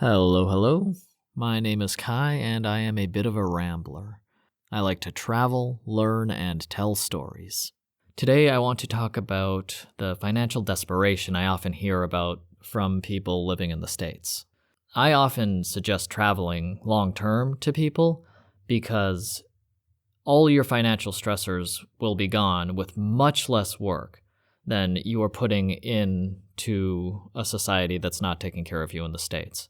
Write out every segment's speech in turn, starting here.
Hello, hello. My name is Kai, and I am a bit of a rambler. I like to travel, learn, and tell stories. Today, I want to talk about the financial desperation I often hear about from people living in the States. I often suggest traveling long-term to people because all your financial stressors will be gone with much less work than you are putting into a society that's not taking care of you in the States.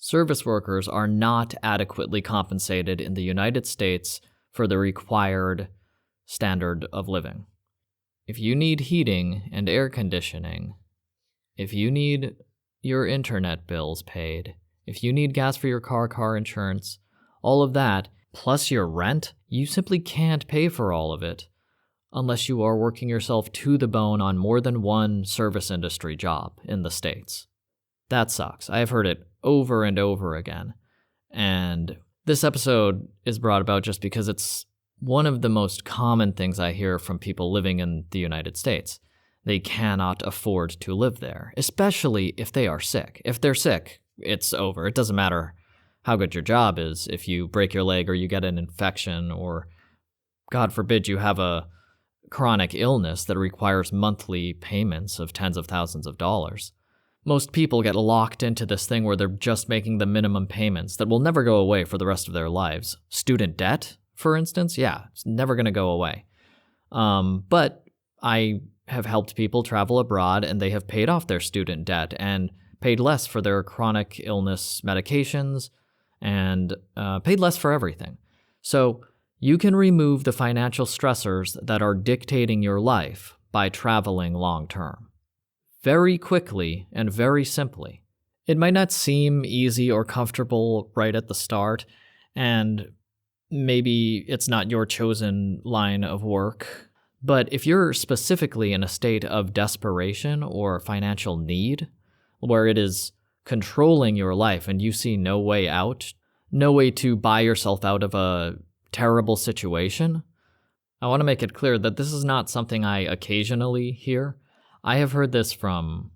Service workers are not adequately compensated in the United States for the required standard of living. If you need heating and air conditioning, if you need your internet bills paid, if you need gas for your car insurance, all of that, plus your rent, you simply can't pay for all of it unless you are working yourself to the bone on more than one service industry job in the States. That sucks. I have heard it over and over again. And this episode is brought about just because it's one of the most common things I hear from people living in the United States. They cannot afford to live there, especially if they are sick. If they're sick, it's over. It doesn't matter how good your job is. If you break your leg or you get an infection or, God forbid, you have a chronic illness that requires monthly payments of tens of thousands of dollars. Most people get locked into this thing where they're just making the minimum payments that will never go away for the rest of their lives. Student debt, for instance, it's never going to go away. But I have helped people travel abroad and they have paid off their student debt and paid less for their chronic illness medications and paid less for everything. So you can remove the financial stressors that are dictating your life by traveling long term. Very quickly and very simply. It might not seem easy or comfortable right at the start, and maybe it's not your chosen line of work, but if you're specifically in a state of desperation or financial need, where it is controlling your life and you see no way out, no way to buy yourself out of a terrible situation, I want to make it clear that this is not something I occasionally hear. I have heard this from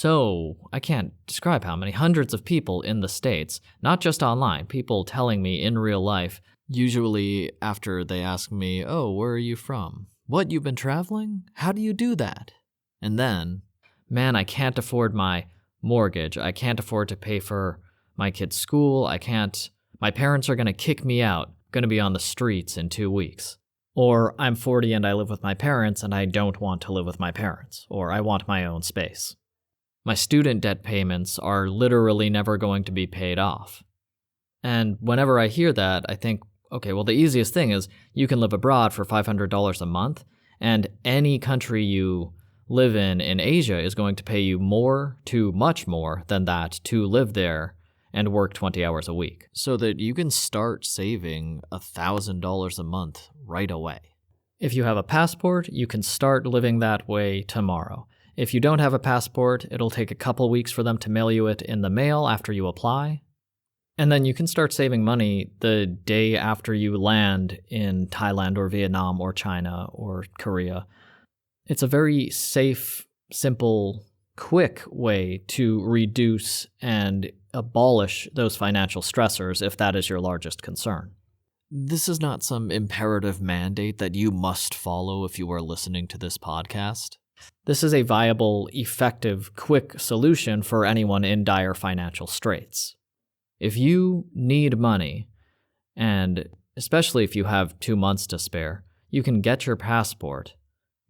I can't describe how many, hundreds of people in the States, not just online, people telling me in real life, usually after they ask me, oh, where are you from? What, you've been traveling? How do you do that? And then, man, I can't afford my mortgage. I can't afford to pay for my kid's school. My parents are going to kick me out, going to be on the streets in 2 weeks. Or I'm 40 and I live with my parents and I don't want to live with my parents, or I want my own space. My student debt payments are literally never going to be paid off. And whenever I hear that, I think, okay, well, the easiest thing is you can live abroad for $500 a month, and any country you live in Asia is going to pay you much more than that to live there and work 20 hours a week, so that you can start saving $1,000 a month right away. If you have a passport, you can start living that way tomorrow. If you don't have a passport, it'll take a couple weeks for them to mail you it in the mail after you apply. And then you can start saving money the day after you land in Thailand or Vietnam or China or Korea. It's a very safe, simple, quick way to reduce and abolish those financial stressors if that is your largest concern. This is not some imperative mandate that you must follow if you are listening to this podcast. This is a viable, effective, quick solution for anyone in dire financial straits. If you need money, and especially if you have 2 months to spare, you can get your passport,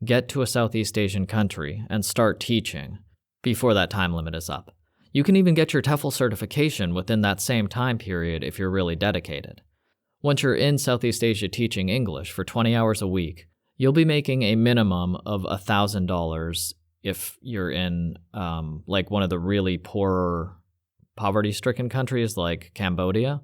get to a Southeast Asian country, and start teaching before that time limit is up. You can even get your TEFL certification within that same time period if you're really dedicated. Once you're in Southeast Asia teaching English for 20 hours a week, you'll be making a minimum of $1,000 if you're in like one of the really poorer, poverty-stricken countries like Cambodia.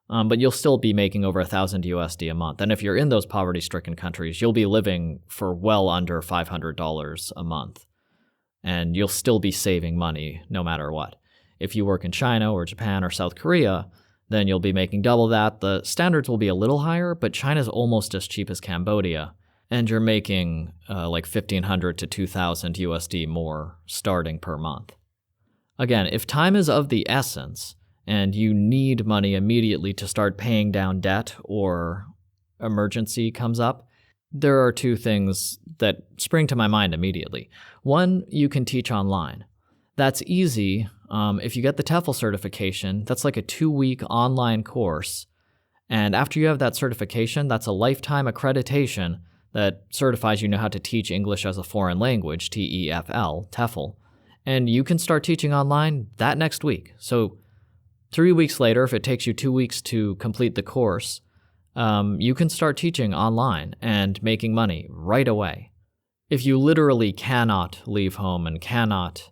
But you'll still be making over $1,000 USD a month. And if you're in those poverty-stricken countries, you'll be living for well under $500 a month. And you'll still be saving money no matter what. If you work in China or Japan or South Korea, then you'll be making double that. The standards will be a little higher, but China's almost as cheap as Cambodia. And you're making like $1,500 to $2,000 USD more starting per month. Again, if time is of the essence and you need money immediately to start paying down debt or emergency comes up, there are two things that spring to my mind immediately. One, you can teach online. That's easy. If you get the TEFL certification, that's like a 2-week online course. And after you have that certification, that's a lifetime accreditation that certifies you know how to teach English as a foreign language, TEFL. And you can start teaching online that next week. So 3 weeks later, if it takes you 2 weeks to complete the course, you can start teaching online and making money right away. If you literally cannot leave home and cannot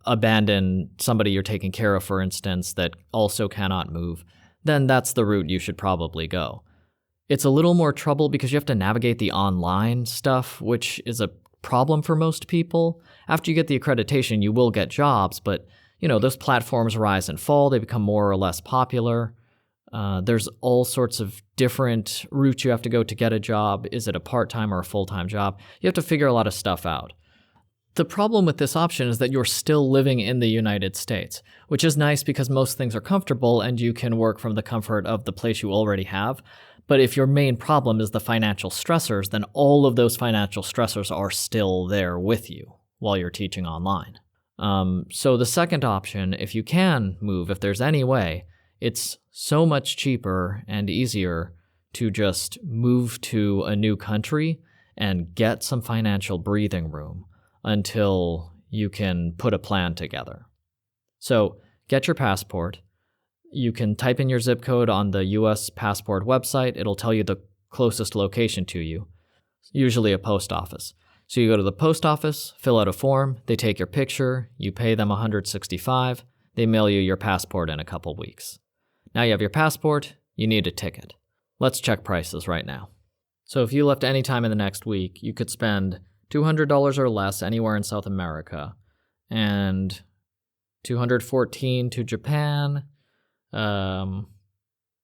abandon somebody you're taking care of, for instance, that also cannot move, then that's the route you should probably go. It's a little more trouble because you have to navigate the online stuff, which is a problem for most people. After you get the accreditation, you will get jobs, but those platforms rise and fall. They become more or less popular. There's all sorts of different routes you have to go to get a job. Is it a part-time or a full-time job? You have to figure a lot of stuff out. The problem with this option is that you're still living in the United States, which is nice because most things are comfortable and you can work from the comfort of the place you already have. But if your main problem is the financial stressors, then all of those financial stressors are still there with you while you're teaching online. So the second option, if you can move, if there's any way, it's so much cheaper and easier to just move to a new country and get some financial breathing room until you can put a plan together. So get your passport. You can type in your zip code on the US passport website. It'll tell you the closest location to you, usually a post office. So you go to the post office, fill out a form, they take your picture, you pay them $165, they mail you your passport in a couple weeks. Now you have your passport, you need a ticket. Let's check prices right now. So if you left any time in the next week, you could spend $200 or less anywhere in South America, and $214 to Japan, and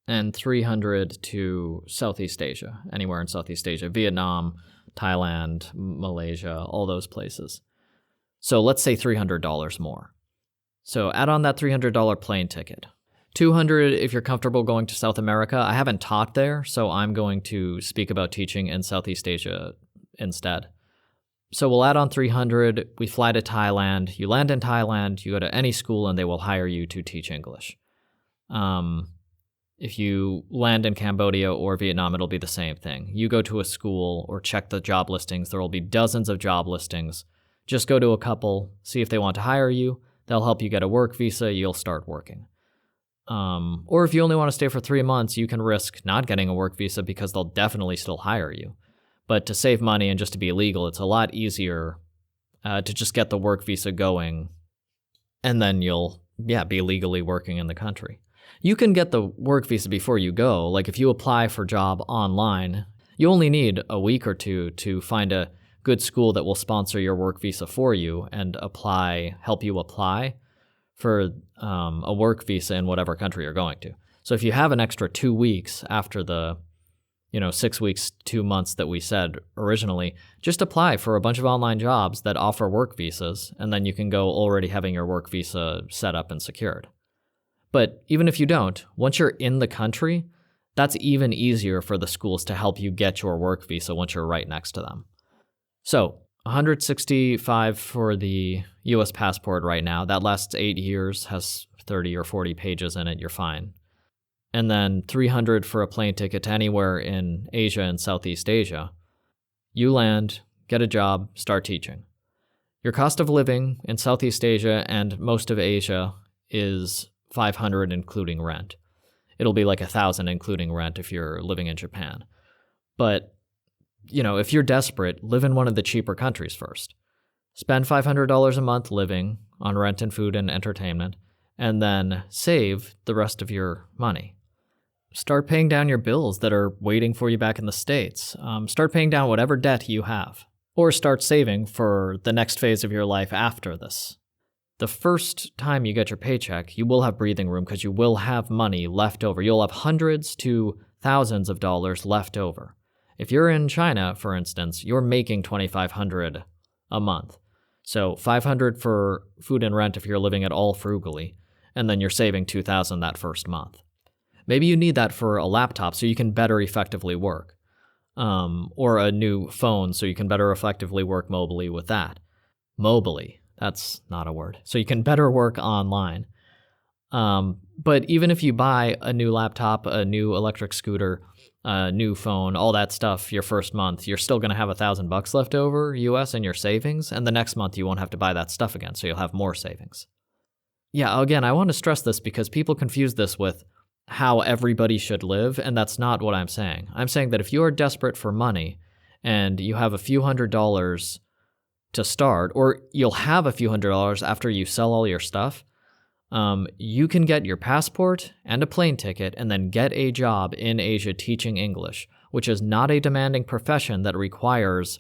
$300 to Southeast Asia, anywhere in Southeast Asia, Vietnam, Thailand, Malaysia, all those places. So let's say $300 more. So add on that $300 plane ticket. $200 if you're comfortable going to South America. I haven't taught there, so I'm going to speak about teaching in Southeast Asia instead. So we'll add on $300, we fly to Thailand, you land in Thailand, you go to any school and they will hire you to teach English. If you land in Cambodia or Vietnam, it'll be the same thing. You go to a school or check the job listings, there will be dozens of job listings. Just go to a couple, see if they want to hire you, they'll help you get a work visa, you'll start working. Or if you only want to stay for 3 months, you can risk not getting a work visa because they'll definitely still hire you. But to save money and just to be legal, it's a lot easier to just get the work visa going, and then you'll, be legally working in the country. You can get the work visa before you go. Like if you apply for a job online, you only need a week or two to find a good school that will sponsor your work visa for you and help you apply for a work visa in whatever country you're going to. So if you have an extra 2 weeks after the 6 weeks, 2 months that we said originally, just apply for a bunch of online jobs that offer work visas, and then you can go already having your work visa set up and secured. But even if you don't, once you're in the country, that's even easier for the schools to help you get your work visa once you're right next to them. So $165 for the US passport right now. That lasts 8 years, has 30 or 40 pages in it, you're fine. And then $300 for a plane ticket to anywhere in Asia and Southeast Asia. You land, get a job, start teaching. Your cost of living in Southeast Asia and most of Asia is $500 including rent. It'll be like $1,000 including rent if you're living in Japan. But, if you're desperate, live in one of the cheaper countries first. Spend $500 a month living on rent and food and entertainment, and then save the rest of your money. Start paying down your bills that are waiting for you back in the States. Start paying down whatever debt you have. Or start saving for the next phase of your life after this. The first time you get your paycheck, you will have breathing room because you will have money left over. You'll have hundreds to thousands of dollars left over. If you're in China, for instance, you're making $2,500 a month. So $500 for food and rent if you're living at all frugally, and then you're saving $2,000 that first month. Maybe you need that for a laptop so you can better effectively work, or a new phone so you can better effectively work mobily with that. Mobily, that's not a word. So you can better work online. But even if you buy a new laptop, a new electric scooter, a new phone, all that stuff your first month, you're still going to have $1,000 left over US in your savings, and the next month you won't have to buy that stuff again, so you'll have more savings. Yeah, again, I want to stress this because people confuse this with how everybody should live, and that's not what I'm saying. I'm saying that if you are desperate for money and you have a few $100s to start, or you'll have a few $100s after you sell all your stuff, you can get your passport and a plane ticket and then get a job in Asia teaching English, which is not a demanding profession that requires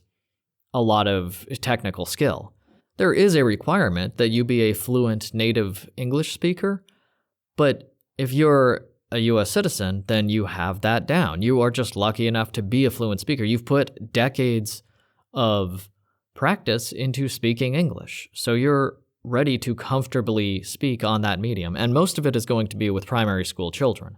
a lot of technical skill. There is a requirement that you be a fluent native English speaker, but if you're a US citizen, then you have that down. You are just lucky enough to be a fluent speaker. You've put decades of practice into speaking English, so you're ready to comfortably speak on that medium, and most of it is going to be with primary school children.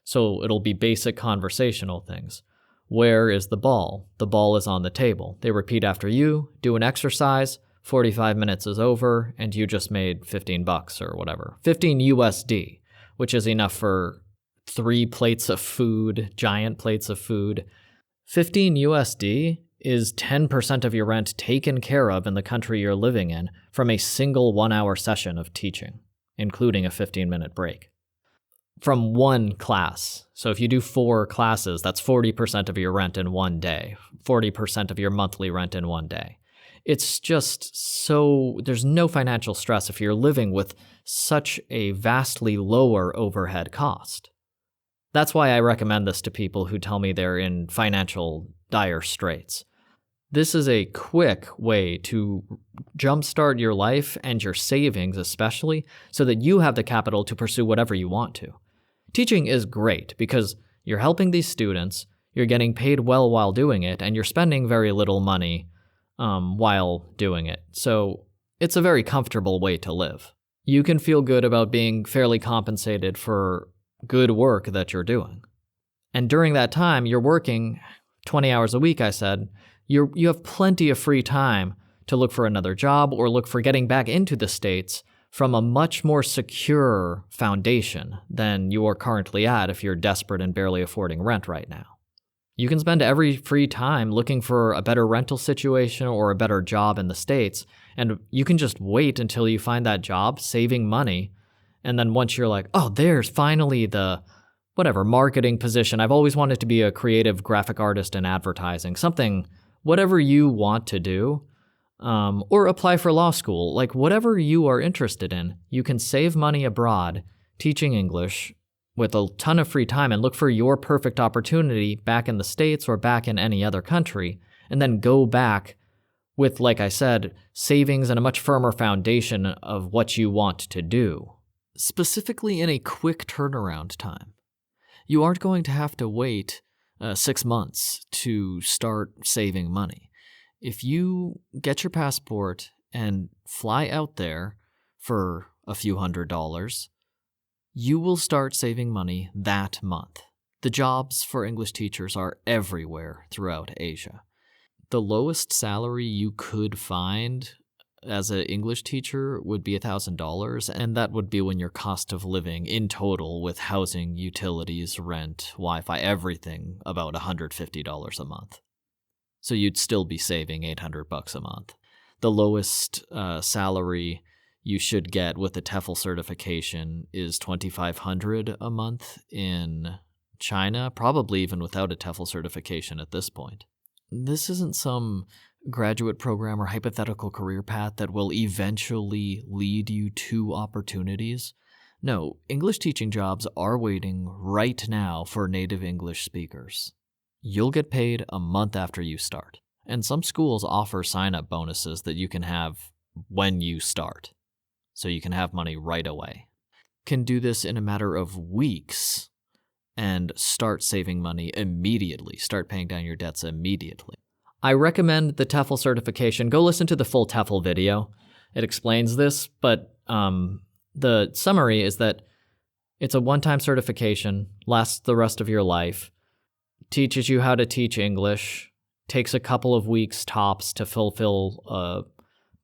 So it'll be basic conversational things. Where is the ball? The ball is on the table. They repeat after you, do an exercise, 45 minutes is over, and you just made $15 or whatever. 15 USD, which is enough for 3 plates of food, giant plates of food. 15 USD is 10% of your rent taken care of in the country you're living in from a single 1-hour session of teaching, including a 15-minute break. From one class. So if you do 4 classes, that's 40% of your rent in one day, 40% of your monthly rent in one day. It's just so, there's no financial stress if you're living with such a vastly lower overhead cost. That's why I recommend this to people who tell me they're in financial dire straits. This is a quick way to jumpstart your life and your savings especially, so that you have the capital to pursue whatever you want to. Teaching is great because you're helping these students, you're getting paid well while doing it, and you're spending very little money while doing it. So it's a very comfortable way to live. You can feel good about being fairly compensated for good work that you're doing. And during that time, you're working 20 hours a week, I said. You have plenty of free time to look for another job or look for getting back into the States from a much more secure foundation than you are currently at if you're desperate and barely affording rent right now. You can spend every free time looking for a better rental situation or a better job in the States, and you can just wait until you find that job, saving money, and then once you're like, oh, there's finally the marketing position. I've always wanted to be a creative graphic artist in advertising, something, whatever you want to do, or apply for law school, like whatever you are interested in, you can save money abroad teaching English with a ton of free time and look for your perfect opportunity back in the States or back in any other country, and then go back with, like I said, savings and a much firmer foundation of what you want to do, specifically in a quick turnaround time. You aren't going to have to wait 6 months to start saving money. If you get your passport and fly out there for a few $100s, you will start saving money that month. The jobs for English teachers are everywhere throughout Asia. The lowest salary you could find as an English teacher would be $1,000, and that would be when your cost of living in total with housing, utilities, rent, Wi-Fi, everything, about $150 a month. So you'd still be saving $800 a month. The lowest salary you should get with a TEFL certification is $2,500 a month in China, probably even without a TEFL certification at this point. This isn't some graduate program or hypothetical career path that will eventually lead you to opportunities. No, English teaching jobs are waiting right now for native English speakers. You'll get paid a month after you start, and some schools offer sign-up bonuses that you can have when you start, so you can have money right away. Can do this in a matter of weeks and start saving money immediately, start paying down your debts immediately. I recommend the TEFL certification. Go listen to the full TEFL video. It explains this, but the summary is that it's a one-time certification, lasts the rest of your life, teaches you how to teach English, takes a couple of weeks tops to fulfill a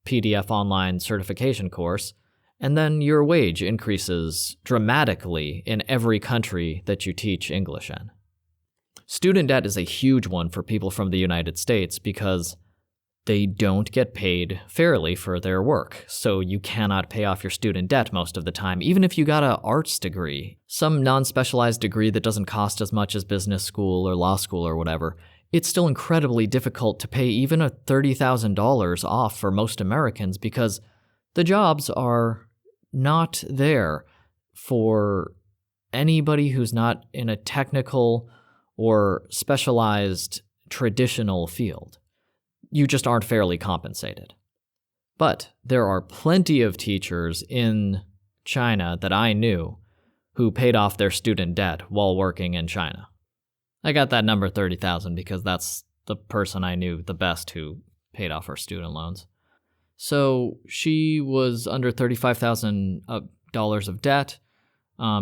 PDF online certification course, and then your wage increases dramatically in every country that you teach English in. Student debt is a huge one for people from the United States because they don't get paid fairly for their work, so you cannot pay off your student debt most of the time, even if you got an arts degree, some non-specialized degree that doesn't cost as much as business school or law school or whatever. It's still incredibly difficult to pay even a $30,000 off for most Americans because the jobs are not there for anybody who's not in a technical or specialized traditional field. You just aren't fairly compensated. But there are plenty of teachers in China that I knew who paid off their student debt while working in China. I got that number 30,000 because that's the person I knew the best who paid off her student loans. So she was under $35,000 of debt.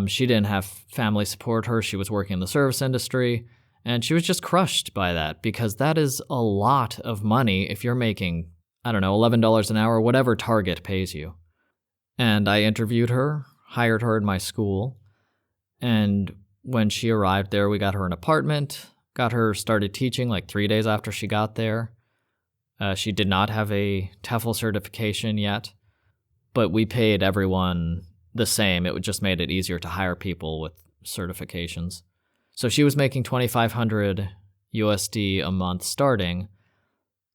She didn't have family support her. She was working in the service industry. And she was just crushed by that because that is a lot of money if you're making, $11 an hour, whatever Target pays you. And I interviewed her, hired her in my school, and when she arrived there, we got her an apartment, got her started teaching like 3 days after she got there. She did not have a TEFL certification yet, but we paid everyone the same. It just made it easier to hire people with certifications. So she was making $2,500 USD a month starting,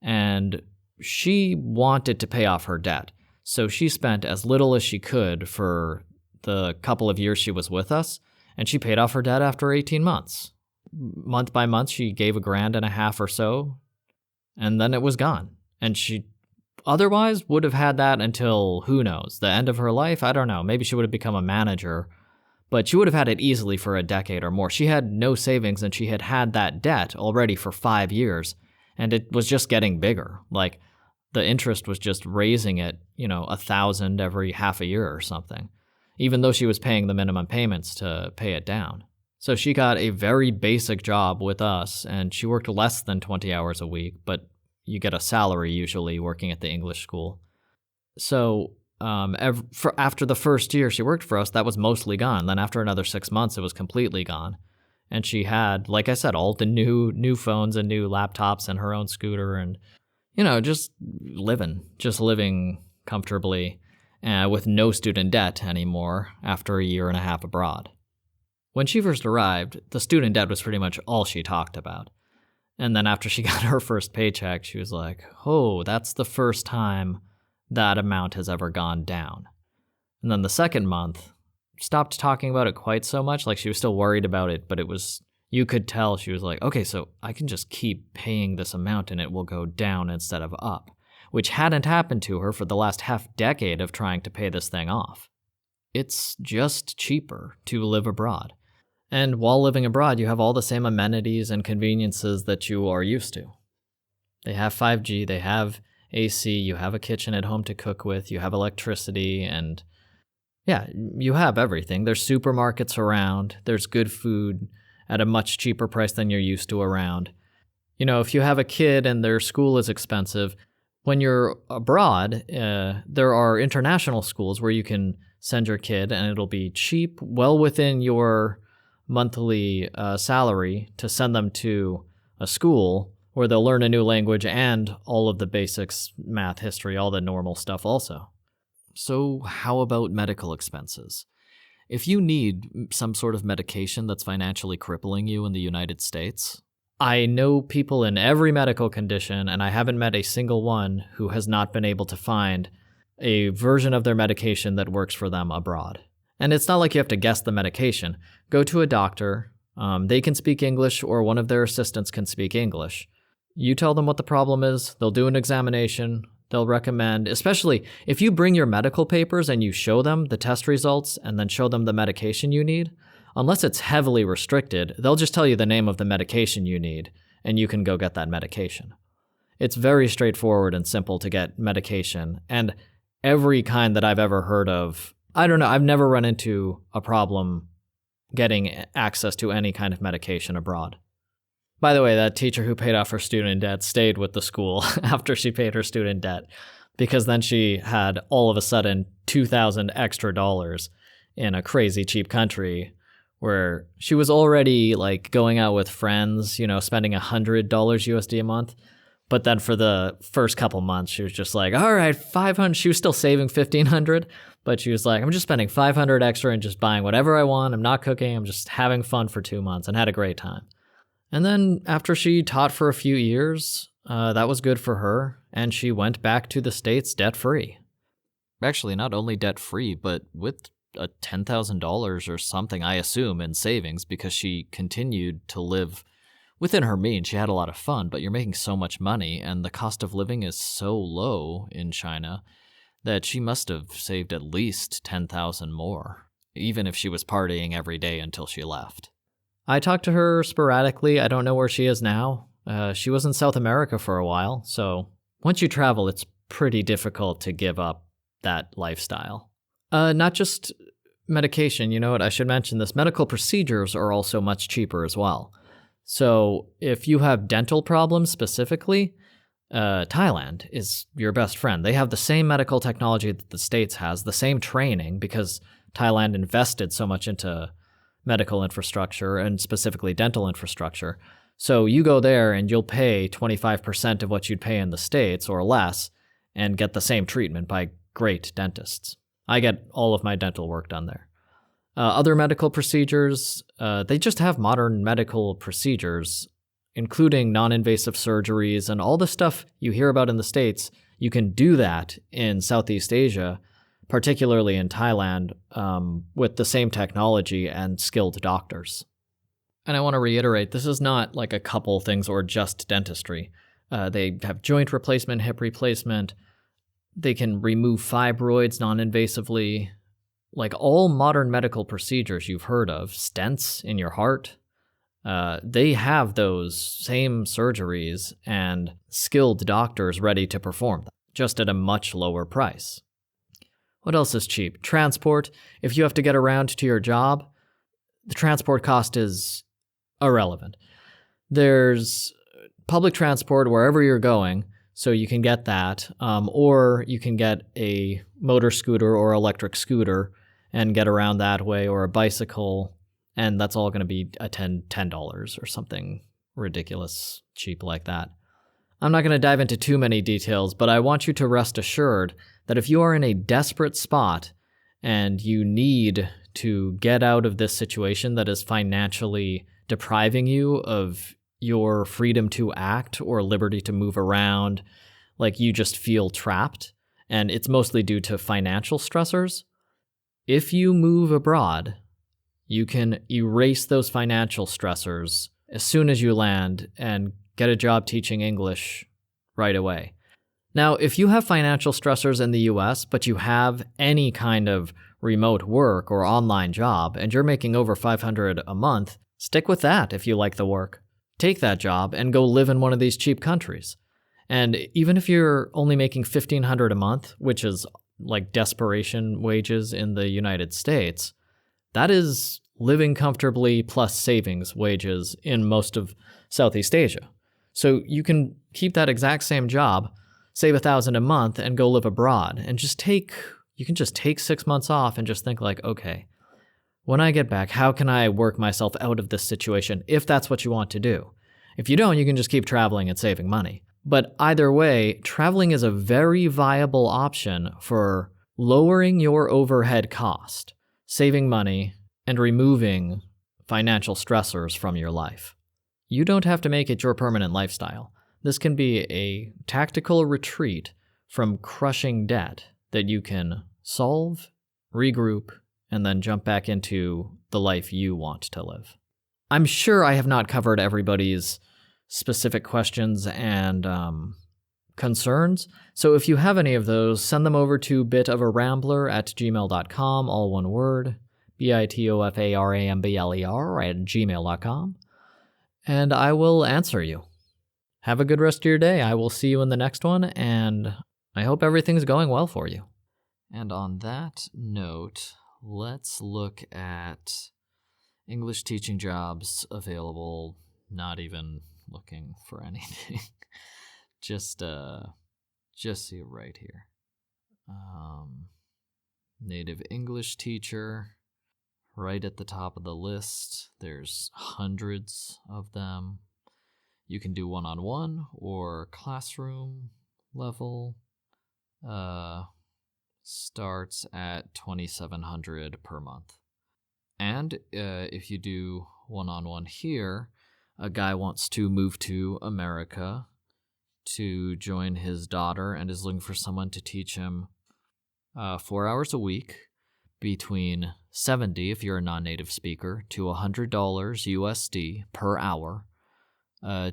and she wanted to pay off her debt. So she spent as little as she could for the couple of years she was with us, and she paid off her debt after 18 months. Month by month, she gave $1,500 or so, and then it was gone. And she otherwise would have had that until, who knows, the end of her life? I don't know. Maybe she would have become a manager. But she would have had it easily for a decade or more. She had no savings, and she had had that debt already for 5 years, and it was just getting bigger. Like, the interest was just raising it, $1,000 every half a year or something, even though she was paying the minimum payments to pay it down. So she got a very basic job with us, and she worked less than 20 hours a week, but you get a salary usually working at the English school. So after the first year she worked for us, that was mostly gone. Then after another 6 months, it was completely gone. And she had, like I said, all the new phones and new laptops and her own scooter and, just living comfortably with no student debt anymore after a year and a half abroad. When she first arrived, the student debt was pretty much all she talked about. And then after she got her first paycheck, she was like, oh, that's the first time that amount has ever gone down. And then the second month, stopped talking about it quite so much. Like, she was still worried about it, but you could tell she was like, okay, so I can just keep paying this amount and it will go down instead of up, which hadn't happened to her for the last half decade of trying to pay this thing off. It's just cheaper to live abroad. And while living abroad, you have all the same amenities and conveniences that you are used to. They have 5G, they have AC, you have a kitchen at home to cook with, you have electricity, and yeah, you have everything. There's supermarkets around, there's good food at a much cheaper price than you're used to around. If you have a kid and their school is expensive, when you're abroad, there are international schools where you can send your kid and it'll be cheap, well within your monthly salary to send them to a school where they'll learn a new language and all of the basics, math, history, all the normal stuff also. So how about medical expenses? If you need some sort of medication that's financially crippling you in the United States, I know people in every medical condition, and I haven't met a single one who has not been able to find a version of their medication that works for them abroad. And it's not like you have to guess the medication. Go to a doctor. They can speak English, or one of their assistants can speak English. You tell them what the problem is. They'll do an examination. They'll recommend, especially if you bring your medical papers and you show them the test results and then show them the medication you need, unless it's heavily restricted, they'll just tell you the name of the medication you need, and you can go get that medication. It's very straightforward and simple to get medication. And every kind that I've ever heard of, I don't know, I've never run into a problem getting access to any kind of medication abroad. By the way, that teacher who paid off her student debt stayed with the school after she paid her student debt, because then she had all of a sudden $2,000 extra dollars in a crazy cheap country where she was already like going out with friends, spending $100 USD a month. But then for the first couple months, she was just like, all right, 500. She was still saving 1,500, but she was like, I'm just spending 500 extra and just buying whatever I want. I'm not cooking. I'm just having fun for 2 months, and had a great time. And then after she taught for a few years, that was good for her, and she went back to the States debt-free. Actually, not only debt-free, but with a $10,000 or something, I assume, in savings, because she continued to live within her means. She had a lot of fun, but you're making so much money, and the cost of living is so low in China that she must have saved at least $10,000 more, even if she was partying every day until she left. I talked to her sporadically. I don't know where she is now. She was in South America for a while, so once you travel, it's pretty difficult to give up that lifestyle. Not just medication, you know what, I should mention this. Medical procedures are also much cheaper as well. So if you have dental problems specifically, Thailand is your best friend. They have the same medical technology that the States has, the same training, because Thailand invested so much into medical infrastructure and specifically dental infrastructure. So you go there and you'll pay 25% of what you'd pay in the States or less and get the same treatment by great dentists. I get all of my dental work done there. Other medical procedures, they just have modern medical procedures, including non-invasive surgeries and all the stuff you hear about in the States. You can do that in Southeast Asia, particularly in Thailand, with the same technology and skilled doctors. And I want to reiterate, this is not like a couple things or just dentistry. They have joint replacement, hip replacement. They can remove fibroids non-invasively. Like all modern medical procedures you've heard of, stents in your heart, they have those same surgeries and skilled doctors ready to perform them, just at a much lower price. What else is cheap? Transport. If you have to get around to your job, the transport cost is irrelevant. There's public transport wherever you're going, so you can get that, or you can get a motor scooter or electric scooter and get around that way, or a bicycle, and that's all going to be a $10 or something ridiculous cheap like that. I'm not going to dive into too many details, but I want you to rest assured that if you are in a desperate spot and you need to get out of this situation that is financially depriving you of your freedom to act or liberty to move around, like you just feel trapped, and it's mostly due to financial stressors, if you move abroad, you can erase those financial stressors as soon as you land and get a job teaching English right away. Now, if you have financial stressors in the US, but you have any kind of remote work or online job, and you're making over $500 a month, stick with that if you like the work. Take that job and go live in one of these cheap countries. And even if you're only making $1,500 a month, which is like desperation wages in the United States, that is living comfortably plus savings wages in most of Southeast Asia. So you can keep that exact same job, save $1,000 a month, and go live abroad. And you can just take 6 months off and just think like, okay, when I get back, how can I work myself out of this situation if that's what you want to do? If you don't, you can just keep traveling and saving money. But either way, traveling is a very viable option for lowering your overhead cost, saving money, and removing financial stressors from your life. You don't have to make it your permanent lifestyle. This can be a tactical retreat from crushing debt that you can solve, regroup, and then jump back into the life you want to live. I'm sure I have not covered everybody's specific questions and concerns, so if you have any of those, send them over to bitofarambler@gmail.com, all one word, bitofarambler@gmail.com, and I will answer you. Have a good rest of your day. I will see you in the next one, and I hope everything's going well for you. And on that note, let's look at English teaching jobs available, not even looking for anything. just see it right here. Native English teacher, right at the top of the list. There's hundreds of them. You can do one-on-one or classroom level. Starts at $2,700 per month. And if you do one-on-one here, a guy wants to move to America to join his daughter and is looking for someone to teach him 4 hours a week, between $70 if you're a non-native speaker to $100 USD per hour,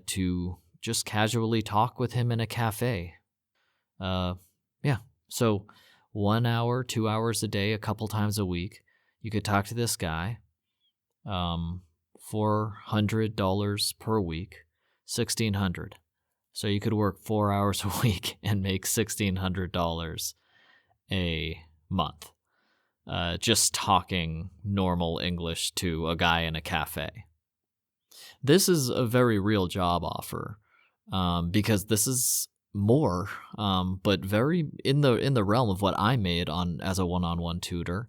to just casually talk with him in a cafe. So 1 hour, 2 hours a day, a couple times a week, you could talk to this guy. $400 per week, $1,600. So you could work 4 hours a week and make $1,600 a month, just talking normal English to a guy in a cafe. This is a very real job offer, because this is more, but very in the realm of what I made as a one-on-one tutor.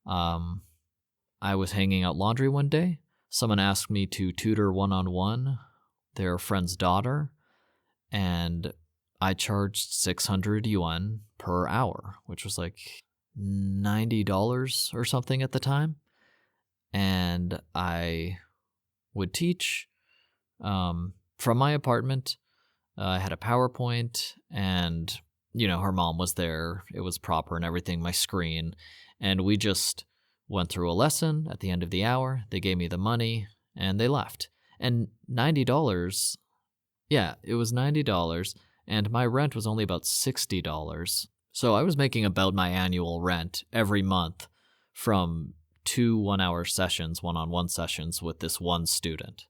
I was hanging out laundry one day. Someone asked me to tutor one-on-one their friend's daughter, and I charged 600 yuan per hour, which was like $90 or something at the time. And I would teach from my apartment. I had a PowerPoint, and, her mom was there. It was proper and everything, my screen. And we just went through a lesson at the end of the hour. They gave me the money, and they left. And $90, yeah, it was $90, and my rent was only about $60. So I was making about my annual rent every month from 2 1-hour sessions, one-on-one sessions with this one student.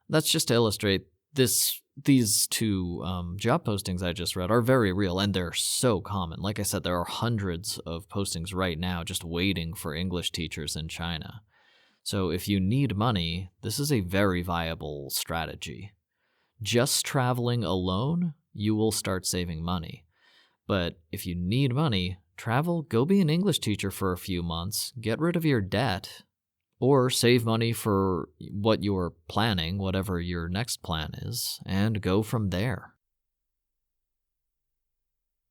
That's just to illustrate these two job postings I just read are very real, and they're so common. Like I said, there are hundreds of postings right now just waiting for English teachers in China. So if you need money, this is a very viable strategy. Just traveling alone, you will start saving money. But if you need money, travel, go be an English teacher for a few months, get rid of your debt, or save money for what you're planning, whatever your next plan is, and go from there.